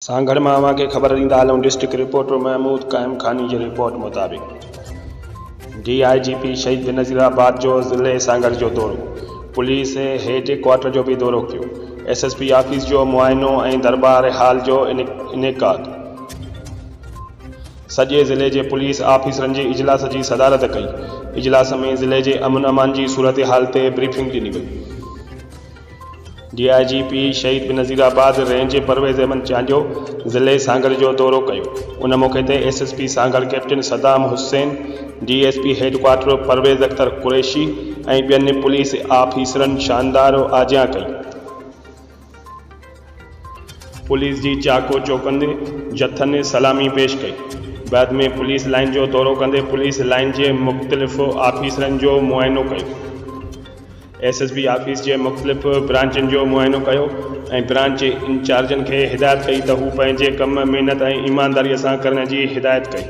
सांगड़ में अवां खे ख़बर ॾींदा हलूं। डिस्ट्रिक्ट रिपोर्टर महमूद काइम खानी की रिपोर्ट मुताबिक़ DIGP शहीद बेनज़ीराबाद जो ज़िले सांगड़ जो दौरो, पुलिस हेड क्वार्टर जो भी दौरो कियो। SSP ऑफिस जो मुआयनो ऐं दरबार हाल जो इनेकाद। सॼे ज़िले के पुलिस ऑफिसरन के इजलास की सदारत कई। इजलास में ज़िले के अमन अमान की सूरत हाल ते ब्रीफिंग ॾिनी वई। DIGP शहीद बेनज़ीराबाद रेंज परवेज़ अहमद चांजो ज़िले सांगड़ जो दौरो कयो। उन मौके ते SSP Sanghar captain Saddam Hussain, DSP हेड क्वार्टर परवेज़ अख्तर कुरैशी ऐं ॿियनि पुलिस ऑफिसरन शानदार आजियां कई। पुलिस की चाको चौकंदे जथन सलामी पेश कई। बाद में पुलिस लाइन जो दौरो कंदे पुलिस लाइन के मुख्तलिफ़ ऑफिसरन जो मुआयनो कयो। SSP ऑफिस के मुख्तलिफ़ ब्रांचन जो मुआयनो कयो ऐं ब्रांच इंचार्जन के हिदायत कई तो हू पंहिंजे कम मेहनत और ईमानदारी से करण की हिदायत कई।